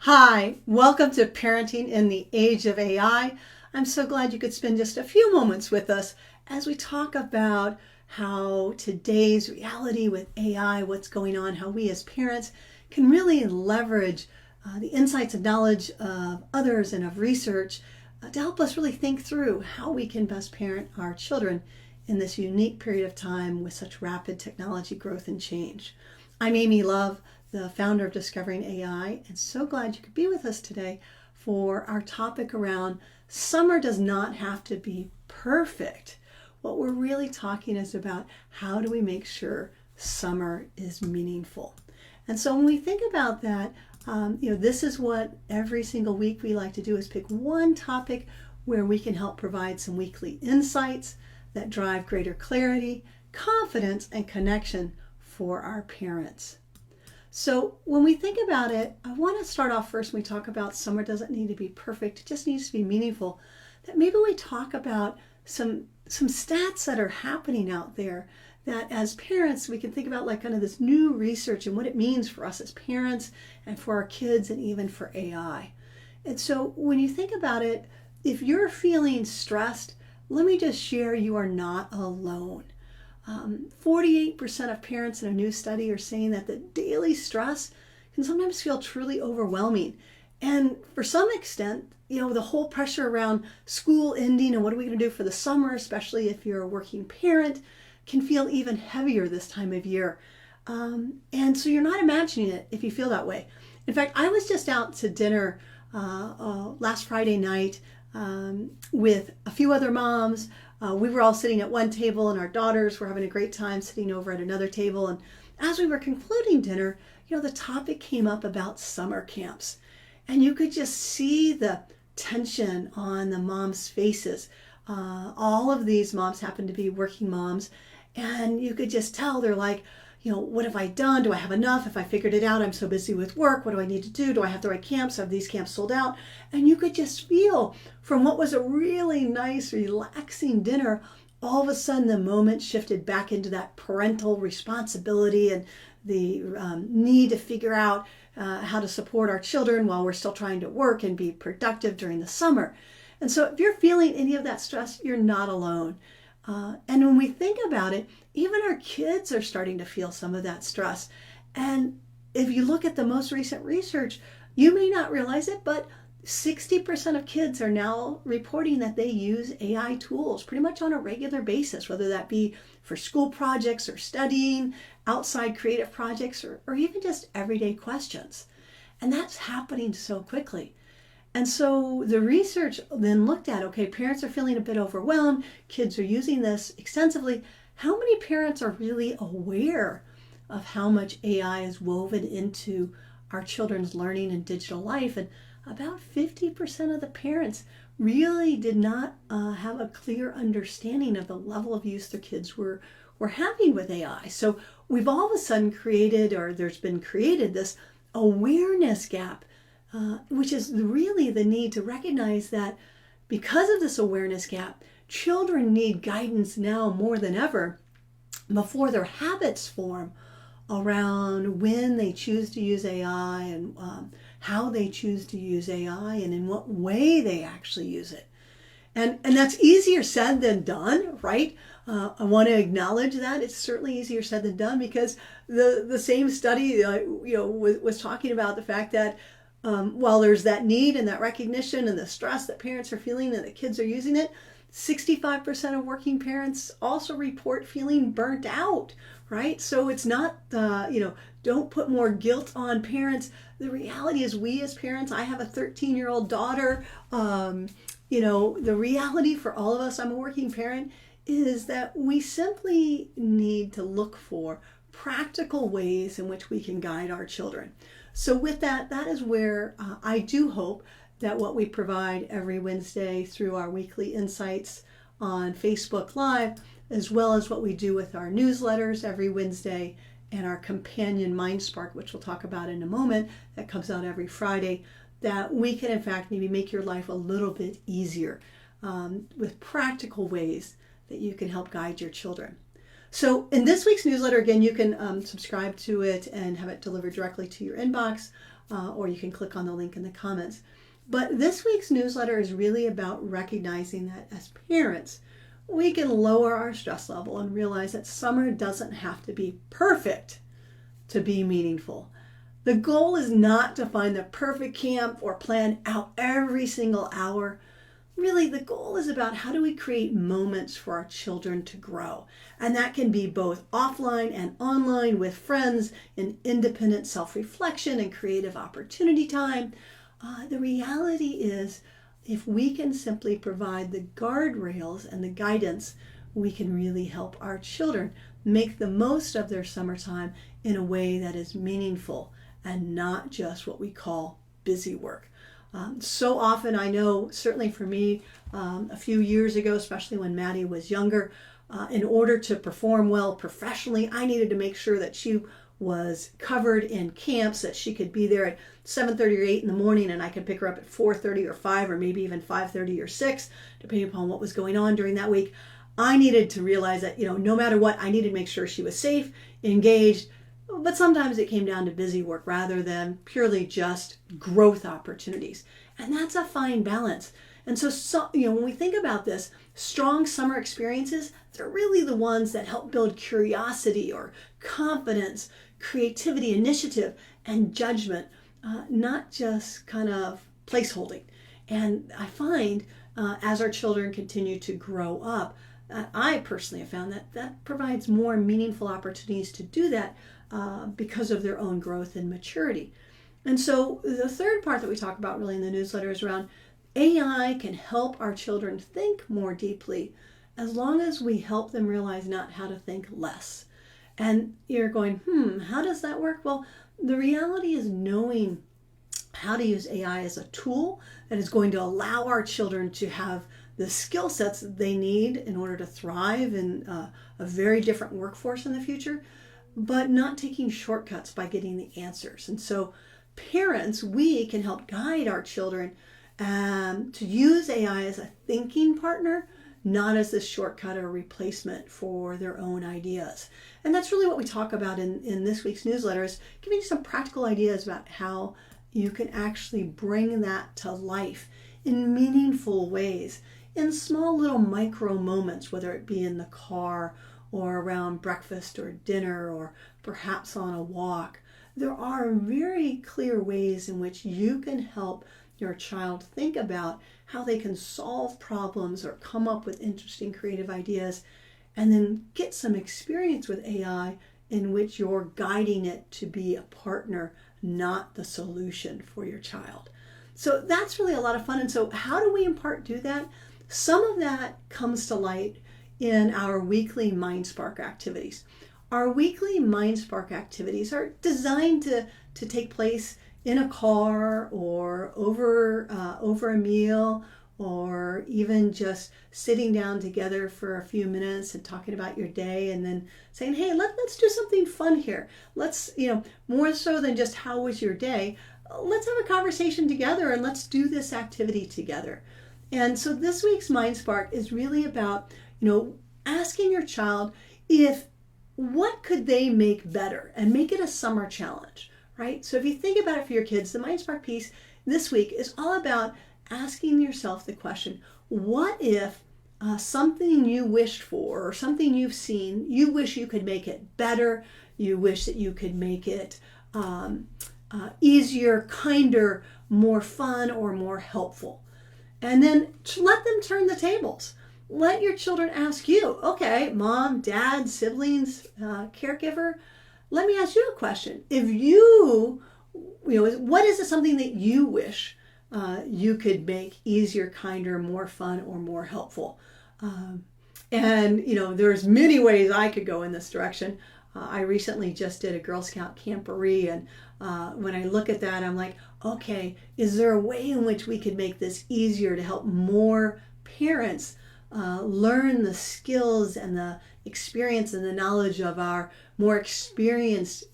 Hi, welcome to Parenting in the Age of AI. I'm so glad you could spend just a few moments with us as we talk about how today's reality with AI, what's going on, how we as parents can really leverage the insights and knowledge of others and of research to help us really think through how we can best parent our children in this unique period of time with such rapid technology growth and change. I'm Amy Love, the founder of Discovering AI, and so glad you could be with us today for our topic around summer does not have to be perfect. What we're really talking is about how do we make sure summer is meaningful. And so when we think about that, this is what every single week we like to do is pick one topic where we can help provide some weekly insights that drive greater clarity, confidence, and connection for our parents. So when we think about it, I want to start off first when we talk about summer doesn't need to be perfect, it just needs to be meaningful. That maybe we talk about some stats that are happening out there that as parents we can think about, like kind of this new research and what it means for us as parents and for our kids and even for AI. And so when you think about it, if you're feeling stressed, let me just share you are not alone. 48% of parents in a new study are saying that the daily stress can sometimes feel truly overwhelming. And for some extent, the whole pressure around school ending and what are we going to do for the summer, especially if you're a working parent, can feel even heavier this time of year. And so you're not imagining it if you feel that way. In fact, I was just out to dinner last Friday night with a few other moms. We were all sitting at one table and our daughters were having a great time sitting over at another table. And as we were concluding dinner, the topic came up about summer camps. And you could just see the tension on the moms' faces. All of these moms happen to be working moms. And you could just tell they're like, what have I done? Do I have enough? If I figured it out, I'm so busy with work. What do I need to do? Do I have the right camps? Have these camps sold out? And you could just feel from what was a really nice, relaxing dinner, all of a sudden the moment shifted back into that parental responsibility and the need to figure out how to support our children while we're still trying to work and be productive during the summer. And so if you're feeling any of that stress, you're not alone. And when we think about it, even our kids are starting to feel some of that stress. And if you look at the most recent research, you may not realize it, but 60% of kids are now reporting that they use AI tools pretty much on a regular basis, whether that be for school projects or studying, outside creative projects, or even just everyday questions. And that's happening so quickly. And so the research then looked at, okay, parents are feeling a bit overwhelmed, kids are using this extensively. How many parents are really aware of how much AI is woven into our children's learning and digital life? And about 50% of the parents really did not have a clear understanding of the level of use their kids were having with AI. So we've all of a sudden created, or there's been created this awareness gap, which is really the need to recognize that because of this awareness gap, children need guidance now more than ever before their habits form around when they choose to use AI and how they choose to use AI and in what way they actually use it. And that's easier said than done, right? I want to acknowledge that it's certainly easier said than done because the same study was talking about the fact that while there's that need and that recognition and the stress that parents are feeling and the kids are using it, 65% of working parents also report feeling burnt out, right? So it's not, don't put more guilt on parents. The reality is we as parents, I have a 13-year-old daughter, the reality for all of us, I'm a working parent, is that we simply need to look for practical ways in which we can guide our children. So with that is where I do hope that what we provide every Wednesday through our weekly insights on Facebook Live, as well as what we do with our newsletters every Wednesday and our companion MindSpark, which we'll talk about in a moment, that comes out every Friday, that we can in fact maybe make your life a little bit easier with practical ways that you can help guide your children. So in this week's newsletter, again, you can subscribe to it and have it delivered directly to your inbox, or you can click on the link in the comments. But this week's newsletter is really about recognizing that as parents, we can lower our stress level and realize that summer doesn't have to be perfect to be meaningful. The goal is not to find the perfect camp or plan out every single hour. Really, the goal is about how do we create moments for our children to grow. And that can be both offline and online with friends in independent self-reflection and creative opportunity time. The reality is, if we can simply provide the guardrails and the guidance, we can really help our children make the most of their summertime in a way that is meaningful and not just what we call busy work. So often, I know, certainly for me, a few years ago, especially when Maddie was younger, in order to perform well professionally, I needed to make sure that she was covered in camps, that she could be there at 7:30 or 8 in the morning, and I could pick her up at 4:30 or 5 or maybe even 5:30 or 6, depending upon what was going on during that week. I needed to realize that, no matter what, I needed to make sure she was safe, engaged, but sometimes it came down to busy work rather than purely just growth opportunities. And that's a fine balance. And so when we think about this, strong summer experiences, they're really the ones that help build curiosity or confidence, creativity, initiative, and judgment, not just kind of placeholding. And I find as our children continue to grow up, I personally have found that provides more meaningful opportunities to do that because of their own growth and maturity. And so the third part that we talk about really in the newsletter is around AI can help our children think more deeply as long as we help them realize not how to think less. And you're going, how does that work? Well, the reality is knowing how to use AI as a tool that is going to allow our children to have the skill sets that they need in order to thrive in a very different workforce in the future, but not taking shortcuts by getting the answers. And so parents, we can help guide our children to use AI as a thinking partner, not as a shortcut or replacement for their own ideas. And that's really what we talk about in this week's newsletter, is giving you some practical ideas about how you can actually bring that to life in meaningful ways, in small little micro moments, whether it be in the car or around breakfast or dinner or perhaps on a walk. There are very clear ways in which you can help your child think about how they can solve problems or come up with interesting creative ideas, and then get some experience with AI in which you're guiding it to be a partner, not the solution for your child. So that's really a lot of fun. And so how do we in part do that? Some of that comes to light in our weekly MindSpark activities. Our weekly MindSpark activities are designed to take place in a car or over a meal, or even just sitting down together for a few minutes and talking about your day, and then saying, hey, let's do something fun here. Let's, more so than just how was your day, let's have a conversation together and let's do this activity together. And so this week's MindSpark is really about, asking your child what could they make better, and make it a summer challenge, right? So if you think about it for your kids, the MindSpark piece this week is all about asking yourself the question, what if something you wished for or something you've seen, you wish you could make it better, you wish that you could make it easier, kinder, more fun, or more helpful. And then let them turn the tables. Let your children ask you, okay, mom, dad, siblings, caregiver, let me ask you a question. If what is it something that you wish you could make easier, kinder, more fun, or more helpful? There's many ways I could go in this direction. I recently just did a Girl Scout camporee, and when I look at that, I'm like, okay, is there a way in which we could make this easier to help more parents learn the skills and the experience and the knowledge of our more experienced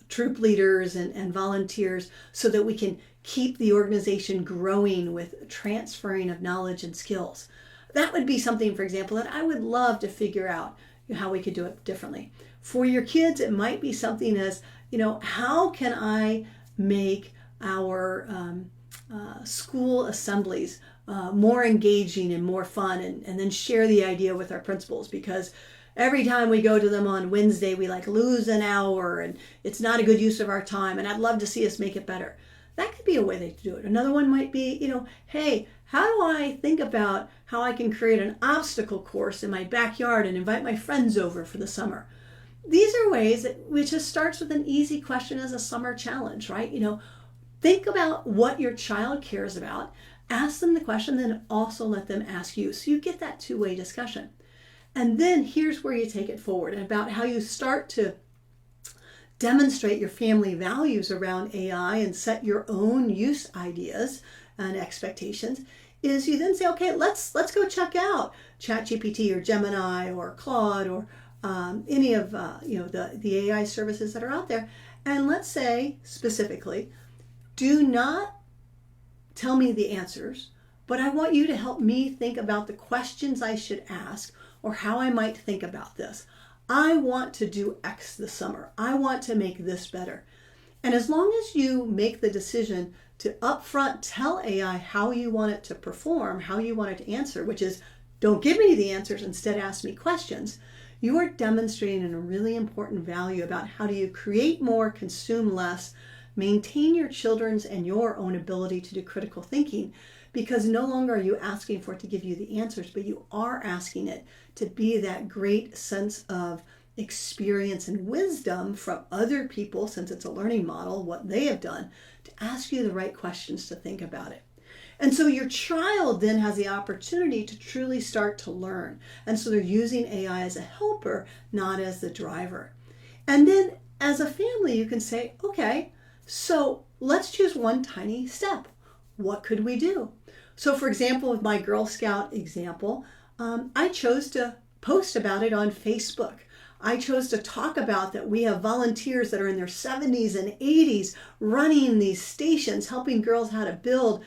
troop leaders and volunteers, so that we can keep the organization growing with transferring of knowledge and skills? that would be something, for example, that I would love to figure out how we could do it differently. For your kids, it might be something as, how can I make our school assemblies more engaging and more fun, and then share the idea with our principals, because every time we go to them on Wednesday, we lose an hour and it's not a good use of our time, and I'd love to see us make it better. That could be a way to do it. Another one might be, hey, how do I think about how I can create an obstacle course in my backyard and invite my friends over for the summer? These are ways that which just starts with an easy question as a summer challenge, right? Think about what your child cares about, ask them the question, then also let them ask you. So you get that two-way discussion. And then here's where you take it forward, and about how you start to demonstrate your family values around AI and set your own use ideas and expectations, is you then say, okay, let's go check out ChatGPT or Gemini or Claude or any of the AI services that are out there. And let's say specifically, do not tell me the answers, but I want you to help me think about the questions I should ask or how I might think about this. I want to do X this summer. I want to make this better. And as long as you make the decision to upfront tell AI how you want it to perform, how you want it to answer, which is don't give me the answers, instead ask me questions, you are demonstrating a really important value about how do you create more, consume less, maintain your children's and your own ability to do critical thinking, because no longer are you asking for it to give you the answers, but you are asking it to be that great sense of experience and wisdom from other people, since it's a learning model, what they have done, to ask you the right questions to think about it. And so your child then has the opportunity to truly start to learn. And so they're using AI as a helper, not as the driver. And then as a family, you can say, okay, so let's choose one tiny step. What could we do? So for example, with my Girl Scout example, I chose to post about it on Facebook. I chose to talk about that we have volunteers that are in their 70s and 80s running these stations, helping girls how to build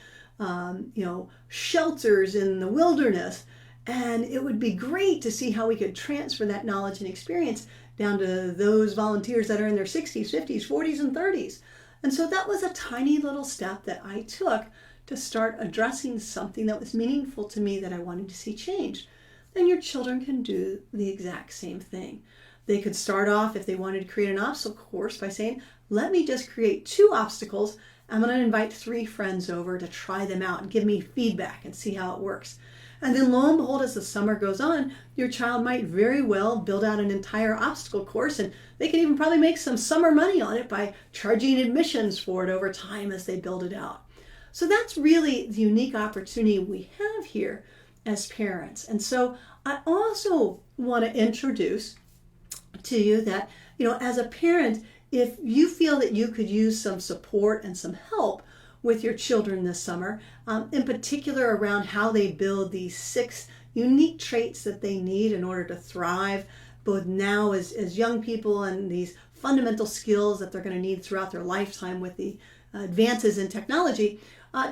shelters in the wilderness. And it would be great to see how we could transfer that knowledge and experience down to those volunteers that are in their 60s, 50s, 40s, and 30s. And so that was a tiny little step that I took to start addressing something that was meaningful to me that I wanted to see changed. Then your children can do the exact same thing. They could start off, if they wanted to create an obstacle course, by saying, let me just create 2 obstacles. I'm going to invite 3 friends over to try them out and give me feedback and see how it works. And then lo and behold, as the summer goes on, your child might very well build out an entire obstacle course, and they can even probably make some summer money on it by charging admissions for it over time as they build it out. So that's really the unique opportunity we have here as parents. And so I also want to introduce to you that, as a parent, if you feel that you could use some support and some help with your children this summer, in particular around how they build these 6 unique traits that they need in order to thrive, both now as young people, and these fundamental skills that they're going to need throughout their lifetime with the advances in technology,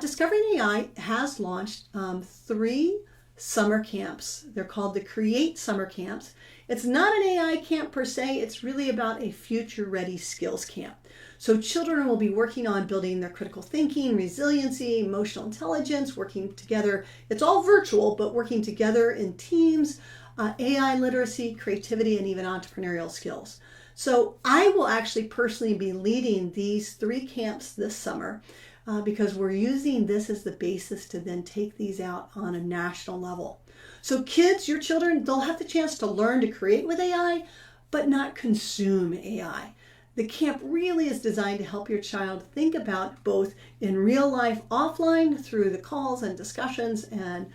Discovering AI has launched 3 summer camps. They're called the Create Summer Camps. It's not an AI camp per se, it's really about a future-ready skills camp. So children will be working on building their critical thinking, resiliency, emotional intelligence, working together. It's all virtual, but working together in teams, AI literacy, creativity, and even entrepreneurial skills. So I will actually personally be leading these 3 camps this summer because we're using this as the basis to then take these out on a national level. So kids, your children, they'll have the chance to learn to create with AI, but not consume AI. The camp really is designed to help your child think about both in real life offline through the calls and discussions and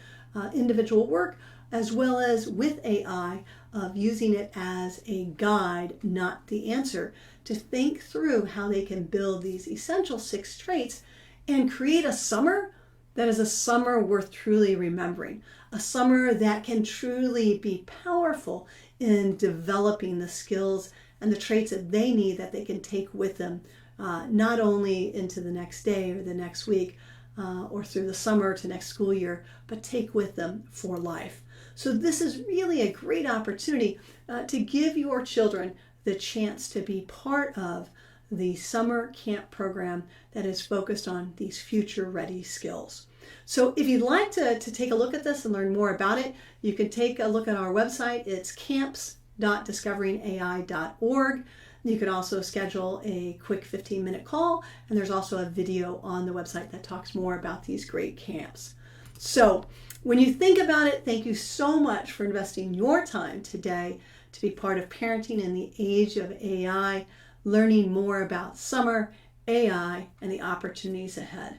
individual work, as well as with AI of using it as a guide, not the answer, to think through how they can build these essential 6 traits and create a summer that is a summer worth truly remembering, a summer that can truly be powerful in developing the skills and the traits that they need that they can take with them, not only into the next day or the next week, or through the summer to next school year, but take with them for life. So this is really a great opportunity to give your children the chance to be part of the summer camp program that is focused on these future-ready skills. So if you'd like to take a look at this and learn more about it, you can take a look at our website. It's camps.discoveringai.org. You can also schedule a quick 15-minute call, and there's also a video on the website that talks more about these great camps. So when you think about it, thank you so much for investing your time today to be part of parenting in the age of AI, learning more about summer, AI, and the opportunities ahead.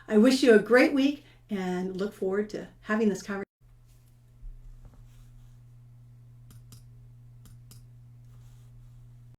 I wish you a great week and look forward to having this conversation.